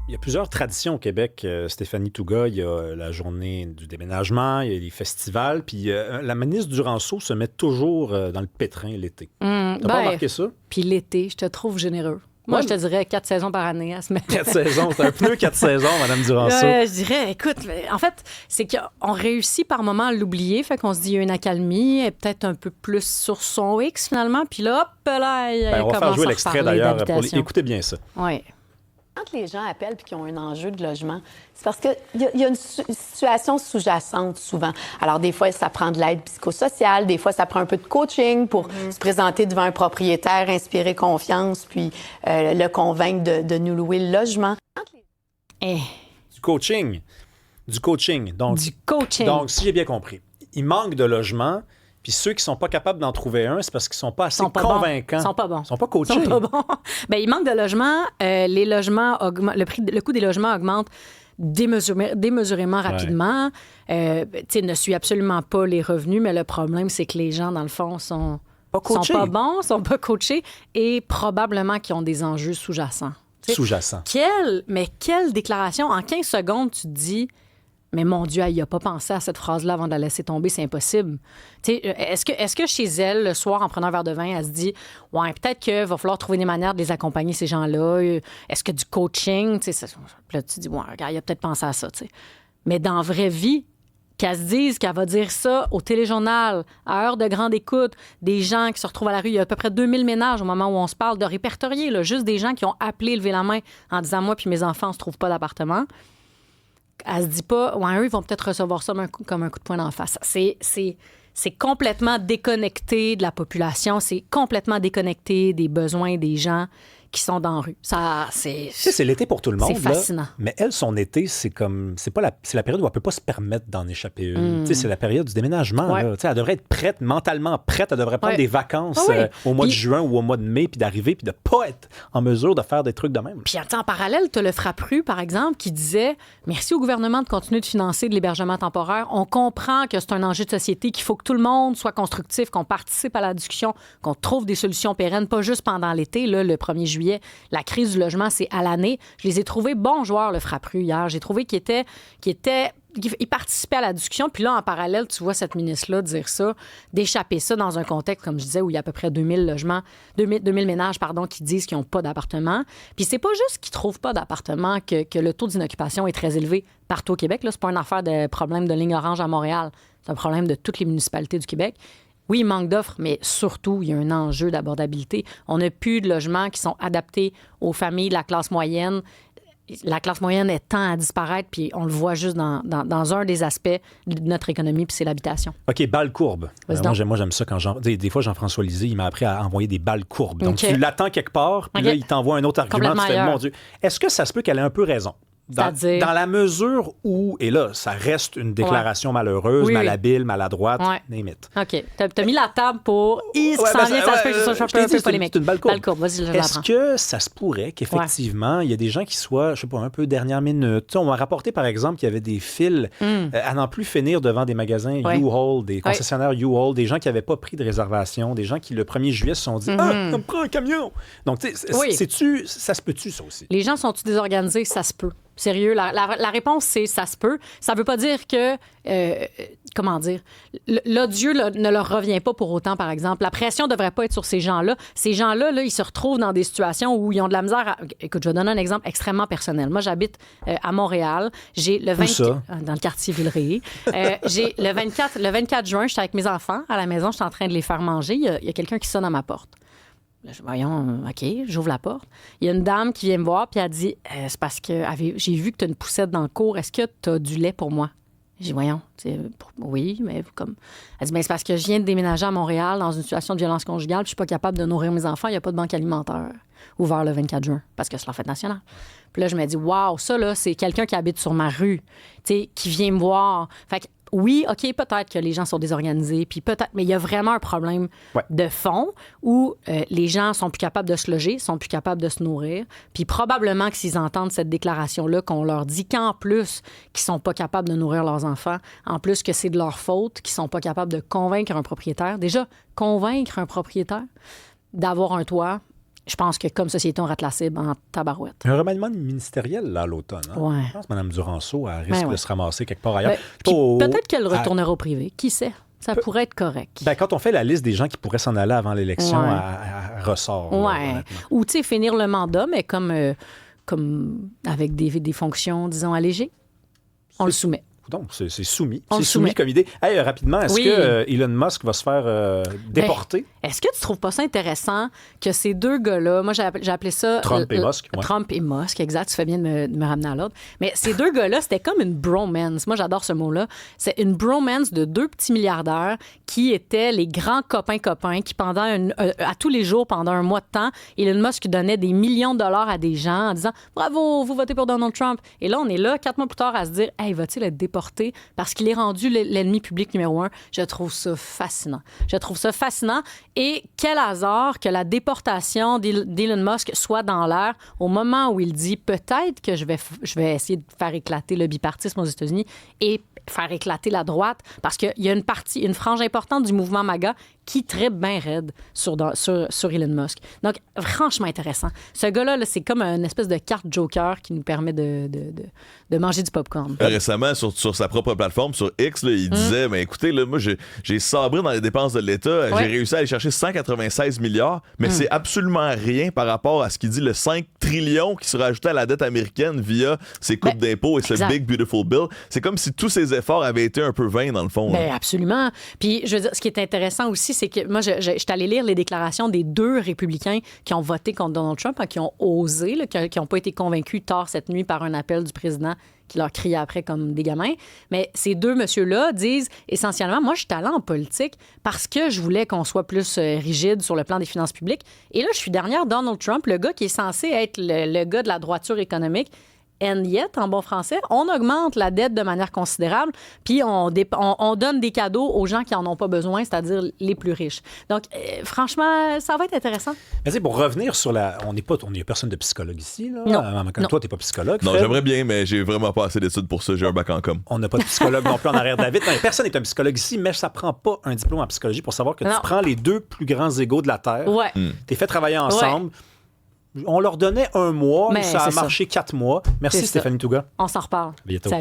Il y a plusieurs traditions au Québec, Stéphanie Touga. Il y a la journée du déménagement, il y a les festivals, puis la ministre Duranceau se met toujours dans le pétrin l'été. T'as pas remarqué ça? Puis l'été, je te trouve généreux. Moi, je te dirais 4 saisons par année à se mettre. 4 saisons, c'est un pneu 4 saisons, Mme Duranceau. Je dirais, écoute, en fait, c'est qu'on réussit par moments à l'oublier, fait qu'on se dit il y a une accalmie, elle est peut-être un peu plus sur son X finalement, puis là, hop, là, on va faire jouer l'extrait d'ailleurs. Écoutez bien ça. Oui. Quand les gens appellent et qu'ils ont un enjeu de logement, c'est parce qu'il y a une situation sous-jacente souvent. Alors, des fois, ça prend de l'aide psychosociale, des fois, ça prend un peu de coaching pour se présenter devant un propriétaire, inspirer confiance, puis le convaincre de nous louer le logement. Du coaching. Donc, Donc, si j'ai bien compris, il manque de logements. Puis ceux qui ne sont pas capables d'en trouver un, c'est parce qu'ils ne sont pas assez convaincants. Ils sont pas bons. Ils sont pas coachés. Ils sont pas bons. Bien, il manque de logements. Les logements augmentent. Le coût des logements augmente démesurément rapidement. Ne suit absolument pas les revenus, mais le problème, c'est que les gens, dans le fond, sont pas bons, sont pas coachés et probablement qu'ils ont des enjeux sous-jacents. Sous-jacents. Quelle déclaration? En 15 secondes, tu te dis... Mais mon Dieu, elle n'a pas pensé à cette phrase-là avant de la laisser tomber, c'est impossible. Est-ce que chez elle, le soir, en prenant un verre de vin, elle se dit « Ouais, peut-être qu'il va falloir trouver des manières de les accompagner, ces gens-là. Est-ce que du coaching? » Puis là, tu te dis « Ouais, regarde, il a peut-être pensé à ça. » Mais dans la vraie vie, qu'elle se dise qu'elle va dire ça au téléjournal, à heure de grande écoute, des gens qui se retrouvent à la rue, il y a à peu près 2000 ménages au moment où on se parle, de répertorier, là, juste des gens qui ont appelé, levé la main en disant « Moi puis mes enfants, on se trouve pas d'appartement. » Elle se dit pas, ouais, eux, ils vont peut-être recevoir ça comme un coup de poing d'en face. C'est complètement déconnecté de la population, c'est complètement déconnecté des besoins des gens qui sont dans la rue. C'est l'été pour tout le monde. C'est fascinant. Là, mais elle, son été, c'est la période où elle ne peut pas se permettre d'en échapper une. C'est la période du déménagement. Ouais. Là. Elle devrait être prête, mentalement prête. Elle devrait prendre des vacances au mois de juin ou au mois de mai, puis d'arriver, puis de ne pas être en mesure de faire des trucs de même. Puis en parallèle, tu as le Frappru, par exemple, qui disait « Merci au gouvernement de continuer de financer de l'hébergement temporaire. On comprend que c'est un enjeu de société, qu'il faut que tout le monde soit constructif, qu'on participe à la discussion, qu'on trouve des solutions pérennes, pas juste pendant l'été, là, le 1er juillet. La crise du logement, c'est à l'année. Je les ai trouvés bons joueurs, le Frappru, hier. J'ai trouvé qu'ils participaient à la discussion. Puis là, en parallèle, tu vois cette ministre-là dire ça, d'échapper ça dans un contexte, comme je disais, où il y a à peu près 2000 ménages, qui disent qu'ils n'ont pas d'appartement. Puis c'est pas juste qu'ils trouvent pas d'appartement que le taux d'inoccupation est très élevé partout au Québec. Là, c'est pas une affaire de problème de ligne orange à Montréal. C'est un problème de toutes les municipalités du Québec. Oui, il manque d'offres, mais surtout, il y a un enjeu d'abordabilité. On n'a plus de logements qui sont adaptés aux familles de la classe moyenne. La classe moyenne est tend à disparaître, puis on le voit juste dans un des aspects de notre économie, puis c'est l'habitation. OK, balles courbes. Moi, j'aime ça quand des fois, Jean-François Lisée, il m'a appris à envoyer des balles courbes. Donc, tu l'attends quelque part, puis là, il t'envoie un autre argument, tu fais, mon Dieu. Est-ce que ça se peut qu'elle ait un peu raison? Dans la mesure où, et là, ça reste une déclaration malheureuse, malhabile, maladroite, name it. OK. T'as mis la table pour... ce qui s'en vient, ça se peut que je sois un peu polémique. C'est une balle courbe. Vas-y, je l'apprends. Est-ce que ça se pourrait qu'effectivement, il y a des gens qui soient, je sais pas, un peu dernière minute? T'sais, on m'a rapporté, par exemple, qu'il y avait des files à n'en plus finir devant des magasins U-Haul, des concessionnaires U-Haul, des gens qui n'avaient pas pris de réservation, des gens qui, le 1er juillet, se sont dit « Ah, on me prend un camion! » Donc, ça se peut-tu, ça aussi? Les gens sont-ils désorganisés? Ça se peut. Sérieux, la réponse, c'est ça se peut. Ça ne veut pas dire que, comment dire, l'odieux ne leur revient pas pour autant, par exemple. La pression ne devrait pas être sur ces gens-là. Ces gens-là, ils se retrouvent dans des situations où ils ont de la misère. Écoute, je vais donner un exemple extrêmement personnel. Moi, j'habite à Montréal. J'ai le 24 dans le quartier Villeray. J'ai le 24 juin, j'étais avec mes enfants à la maison, j'étais en train de les faire manger. Il y a quelqu'un qui sonne à ma porte. Voyons, OK, j'ouvre la porte. Il y a une dame qui vient me voir, puis elle dit c'est parce que j'ai vu que tu as une poussette dans le cours. Est-ce que tu as du lait pour moi? J'ai dit, voyons, oui, mais comme. Elle dit, c'est parce que je viens de déménager à Montréal dans une situation de violence conjugale, puis je suis pas capable de nourrir mes enfants. Il n'y a pas de banque alimentaire ouvert le 24 juin, parce que c'est la fête nationale. Puis là, je me dis, waouh, ça, là, c'est quelqu'un qui habite sur ma rue, qui vient me voir. Fait que, oui, OK, peut-être que les gens sont désorganisés, puis peut-être, mais il y a vraiment un problème de fond où les gens sont plus capables de se loger, sont plus capables de se nourrir, puis probablement que s'ils entendent cette déclaration-là, qu'on leur dit qu'en plus qu'ils sont pas capables de nourrir leurs enfants, en plus que c'est de leur faute, qu'ils sont pas capables de convaincre un propriétaire, déjà, convaincre un propriétaire d'avoir un toit, je pense que comme société, on rate la cible en tabarouette. Un remaniement ministériel, là, à l'automne. Hein? Ouais. Je pense que Mme Duranceau risque de se ramasser quelque part ailleurs. Peut-être qu'elle retournera au privé. Qui sait? Ça pourrait être correct. Quand on fait la liste des gens qui pourraient s'en aller avant l'élection, elle ressort. Là, ou, tu sais, finir le mandat, mais comme avec des fonctions, disons, allégées. On le soumet. Donc, c'est soumis. C'est soumis comme idée. Hey, rapidement, est-ce que Elon Musk va se faire déporter? Est-ce que tu trouves pas ça intéressant que ces deux gars-là, moi j'ai appelé ça... Trump et Musk. Trump et Musk, exact. Tu fais bien de me ramener à l'autre. Mais ces deux gars-là, c'était comme une bromance. Moi, j'adore ce mot-là. C'est une bromance de deux petits milliardaires qui étaient les grands copains qui, à tous les jours, pendant un mois de temps, Elon Musk donnait des millions de dollars à des gens en disant « Bravo, vous votez pour Donald Trump. » Et là, on est là, 4 mois plus tard, à se dire « Hey, va-t-il être déporté? » Parce qu'il est rendu l'ennemi public numéro 1. Je trouve ça fascinant. Et quel hasard que la déportation d'Elon Musk soit dans l'air au moment où il dit peut-être que je vais essayer de faire éclater le bipartisme aux États-Unis et faire éclater la droite, parce qu'il y a une frange importante du mouvement MAGA qui tripe bien raide sur Elon Musk. Donc, franchement intéressant. Ce gars-là, c'est comme une espèce de carte joker qui nous permet de manger du popcorn. Récemment, sur sa propre plateforme, sur X, là, il disait, mais écoutez, là, moi, j'ai sabré dans les dépenses de l'État, j'ai réussi à aller chercher 196 milliards, mais c'est absolument rien par rapport à ce qu'il dit, le 5 trillions qui sera ajouté à la dette américaine via ses coupes d'impôts et ce Big Beautiful Bill. C'est comme si tous ces efforts avaient été un peu vains, dans le fond. Absolument. Puis, je veux dire, ce qui est intéressant aussi, c'est que moi, je suis allée lire les déclarations des deux républicains qui ont voté contre Donald Trump, qui ont osé, là, qui n'ont pas été convaincus tard cette nuit par un appel du président qui leur criait après comme des gamins. Mais ces deux messieurs-là disent essentiellement, moi, je suis allée en politique parce que je voulais qu'on soit plus rigide sur le plan des finances publiques. Et là, je suis derrière Donald Trump, le gars qui est censé être le gars de la droiture économique. And yet, en bon français, on augmente la dette de manière considérable, puis on donne des cadeaux aux gens qui n'en ont pas besoin, c'est-à-dire les plus riches. Donc, franchement, ça va être intéressant. Mais pour revenir sur on n'y a personne de psychologue ici. Là. Non. Toi, tu n'es pas psychologue. Non, j'aimerais bien, mais j'ai vraiment pas assez d'études pour ça. J'ai un bac en com. On n'a pas de psychologue non plus en arrière David. Non, personne n'est un psychologue ici, mais ça prend pas un diplôme en psychologie pour savoir que tu prends les deux plus grands égos de la Terre. Ouais. T'es fait travailler ensemble. Ouais. On leur donnait 1 mois, mais ça a marché 4 mois. Merci Stéphanie Touga. On s'en reparle. Bientôt. Salut.